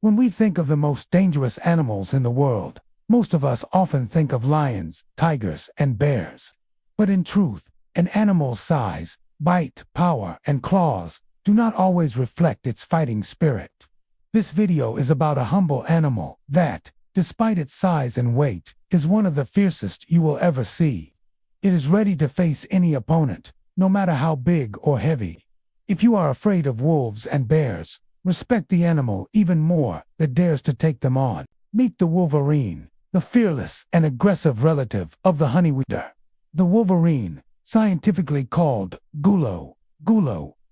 When we think of the most dangerous animals in the world, most of us often think of lions, tigers, and bears. But in truth, an animal's size, bite, power, and claws do not always reflect its fighting spirit. This video is about a humble animal that, despite its size and weight, is one of the fiercest you will ever see. It is ready to face any opponent, no matter how big or heavy. If you are afraid of wolves and bears, respect the animal even more that dares to take them on. Meet the Wolverine, the fearless and aggressive relative of the honeyweeder. The Wolverine, scientifically called Gulo,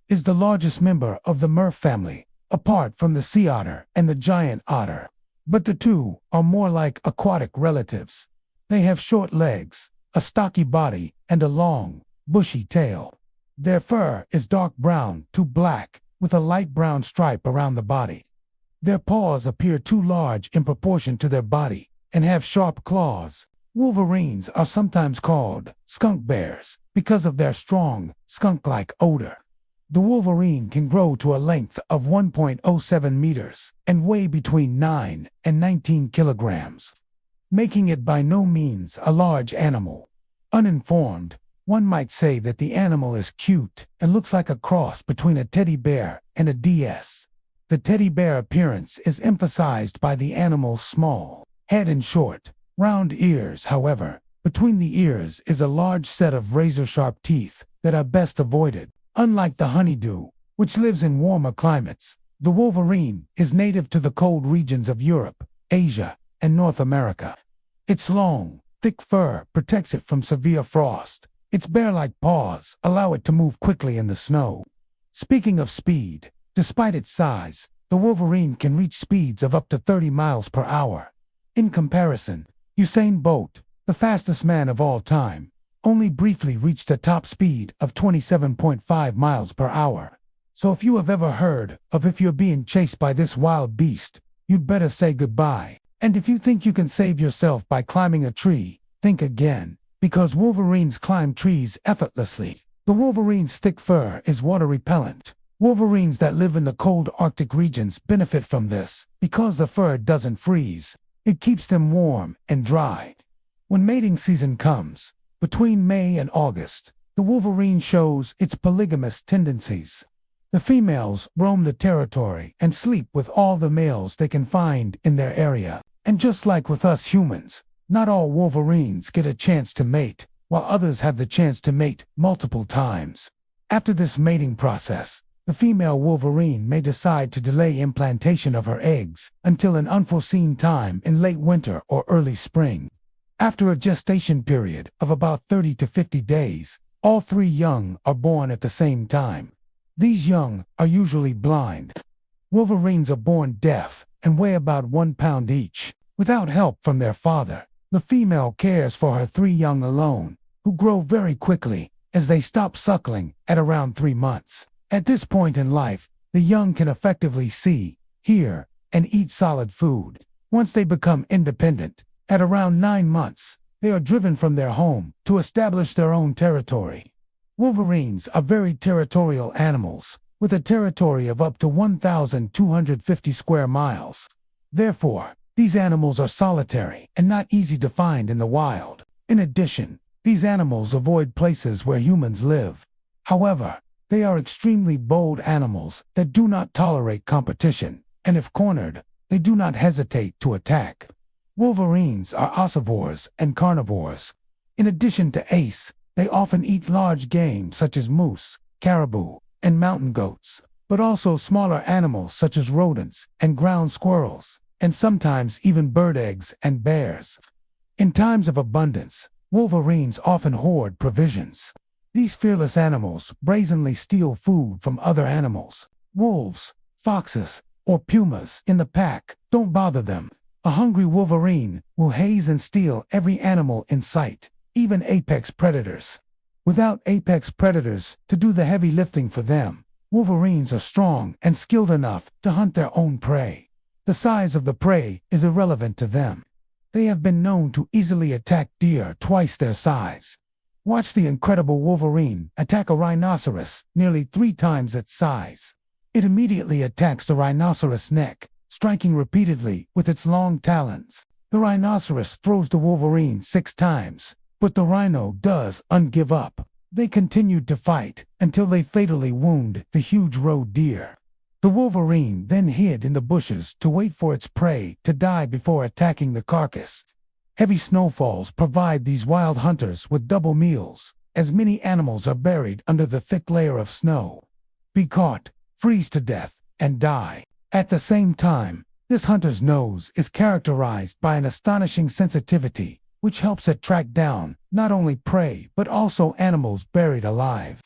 is the largest member of the mer family, apart from the sea otter and the giant otter. But the two are more like aquatic relatives. They have short legs, a stocky body, and a long, bushy tail. Their fur is dark brown to black, with a light brown stripe around the body. Their paws appear too large in proportion to their body, and have sharp claws. Wolverines are sometimes called skunk bears because of their strong, skunk-like odor. The Wolverine can grow to a length of 1.07 meters and weigh between 9 and 19 kilograms, making it by no means a large animal. Uninformed, one might say that the animal is cute and looks like a cross between a teddy bear and a DS. The teddy bear appearance is emphasized by the animal's small head and short, round ears. However, between the ears is a large set of razor-sharp teeth that are best avoided. Unlike the honeydew, which lives in warmer climates, the Wolverine is native to the cold regions of Europe, Asia, and North America. Its long, thick fur protects it from severe frost. Its bear-like paws allow it to move quickly in the snow. Speaking of speed, despite its size, the Wolverine can reach speeds of up to 30 miles per hour. In comparison, Usain Bolt, the fastest man of all time, only briefly reached a top speed of 27.5 miles per hour. So if you have ever heard of if you're being chased by this wild beast, you'd better say goodbye. And if you think you can save yourself by climbing a tree, think again, because Wolverines climb trees effortlessly. The Wolverine's thick fur is water repellent. Wolverines that live in the cold Arctic regions benefit from this because the fur doesn't freeze. It keeps them warm and dry. When mating season comes, between May and August, the Wolverine shows its polygamous tendencies. The females roam the territory and sleep with all the males they can find in their area. And just like with us humans, not all Wolverines get a chance to mate, while others have the chance to mate multiple times. After this mating process, the female Wolverine may decide to delay implantation of her eggs until an unforeseen time in late winter or early spring. After a gestation period of about 30 to 50 days, all three young are born at the same time. These young are usually blind. Wolverines are born deaf and weigh about 1 pound each. Without help from their father, the female cares for her three young alone, who grow very quickly as they stop suckling at around 3 months. At this point in life, the young can effectively see, hear, and eat solid food. Once they become independent, at around 9 months, they are driven from their home to establish their own territory. Wolverines are very territorial animals, with a territory of up to 1,250 square miles. Therefore, these animals are solitary and not easy to find in the wild. In addition, these animals avoid places where humans live. However, they are extremely bold animals that do not tolerate competition, and if cornered, they do not hesitate to attack. Wolverines are ossivores and carnivores. In addition to ace, they often eat large game such as moose, caribou, and mountain goats, but also smaller animals such as rodents and ground squirrels, and sometimes even bird eggs and bears. In times of abundance, Wolverines often hoard provisions. These fearless animals brazenly steal food from other animals. Wolves, foxes, or pumas in the pack don't bother them. A hungry Wolverine will haze and steal every animal in sight, even apex predators. Without apex predators to do the heavy lifting for them, Wolverines are strong and skilled enough to hunt their own prey. The size of the prey is irrelevant to them. They have been known to easily attack deer twice their size. Watch the incredible Wolverine attack a rhinoceros nearly 3 times its size. It immediately attacks the rhinoceros' neck, striking repeatedly with its long talons. The rhinoceros throws the wolverine 6 times, but the rhino doesn't give up. They continued to fight until they fatally wound the huge roe deer. The wolverine then hid in the bushes to wait for its prey to die before attacking the carcass. Heavy snowfalls provide these wild hunters with double meals, as many animals are buried under the thick layer of snow. Be caught, freeze to death, and die. At the same time, this hunter's nose is characterized by an astonishing sensitivity, which helps it track down not only prey but also animals buried alive.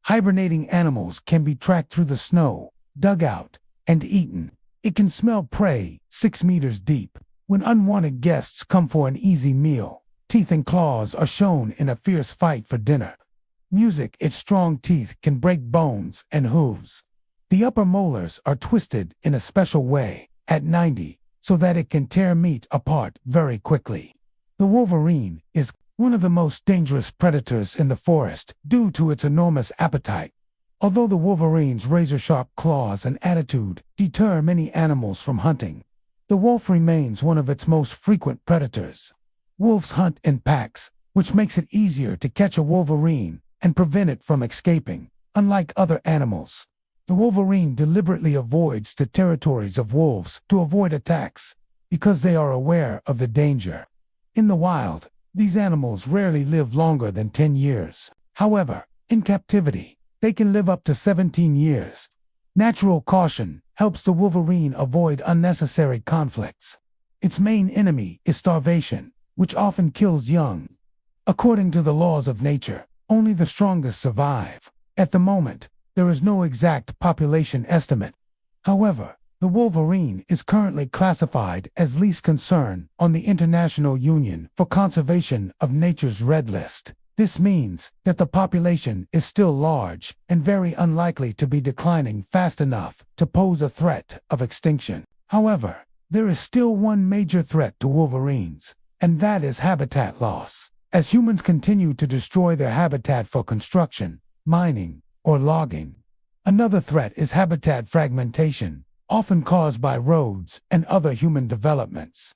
Hibernating animals can be tracked through the snow, dug out, and eaten. It can smell prey 6 meters deep. When unwanted guests come for an easy meal, teeth and claws are shown in a fierce fight for dinner. Music, its strong teeth can break bones and hooves. The upper molars are twisted in a special way, at 90, so that it can tear meat apart very quickly. The wolverine is one of the most dangerous predators in the forest due to its enormous appetite. Although the wolverine's razor-sharp claws and attitude deter many animals from hunting, the wolf remains one of its most frequent predators. Wolves hunt in packs, which makes it easier to catch a wolverine and prevent it from escaping. Unlike other animals, the wolverine deliberately avoids the territories of wolves to avoid attacks, because they are aware of the danger. In the wild, these animals rarely live longer than 10 years. However, in captivity, they can live up to 17 years. Natural caution helps the wolverine avoid unnecessary conflicts. Its main enemy is starvation, which often kills young. According to the laws of nature, only the strongest survive. At the moment, there is no exact population estimate. However, the wolverine is currently classified as least concern on the International Union for Conservation of Nature's Red List. This means that the population is still large and very unlikely to be declining fast enough to pose a threat of extinction. However, there is still one major threat to wolverines, and that is habitat loss. As humans continue to destroy their habitat for construction, mining, or logging. Another threat is habitat fragmentation, often caused by roads and other human developments.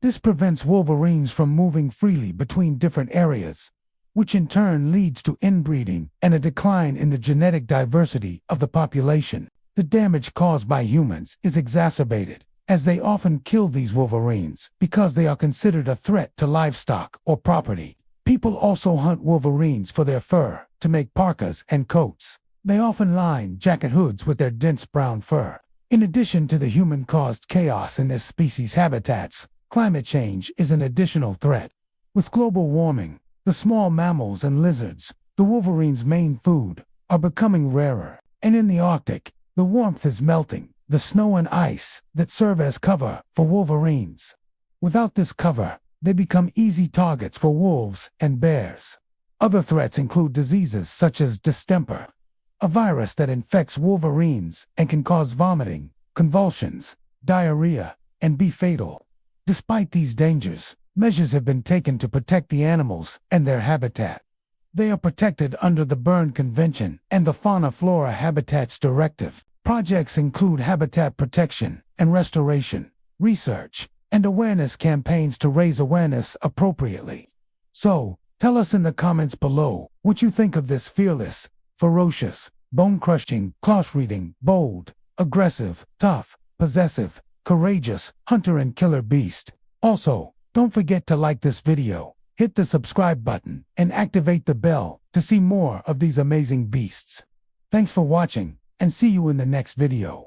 This prevents wolverines from moving freely between different areas, which in turn leads to inbreeding and a decline in the genetic diversity of the population. The damage caused by humans is exacerbated, as they often kill these wolverines because they are considered a threat to livestock or property. People also hunt wolverines for their fur, to make parkas and coats. They often line jacket hoods with their dense brown fur. In addition to the human-caused chaos in this species' habitats, climate change is an additional threat. With global warming, the small mammals and lizards, the wolverine's main food, are becoming rarer. And in the Arctic, the warmth is melting the snow and ice that serve as cover for wolverines. Without this cover, they become easy targets for wolves and bears. Other threats include diseases such as distemper, a virus that infects wolverines and can cause vomiting, convulsions, diarrhea, and be fatal. Despite these dangers, measures have been taken to protect the animals and their habitat. They are protected under the Berne Convention and the Fauna-Flora Habitats Directive. Projects include habitat protection and restoration, research, and awareness campaigns to raise awareness appropriately. So, tell us in the comments below what you think of this fearless, ferocious, bone-crushing, claw-reading, bold, aggressive, tough, possessive, courageous, hunter and killer beast. Also, don't forget to like this video, hit the subscribe button, and activate the bell to see more of these amazing beasts. Thanks for watching, and see you in the next video.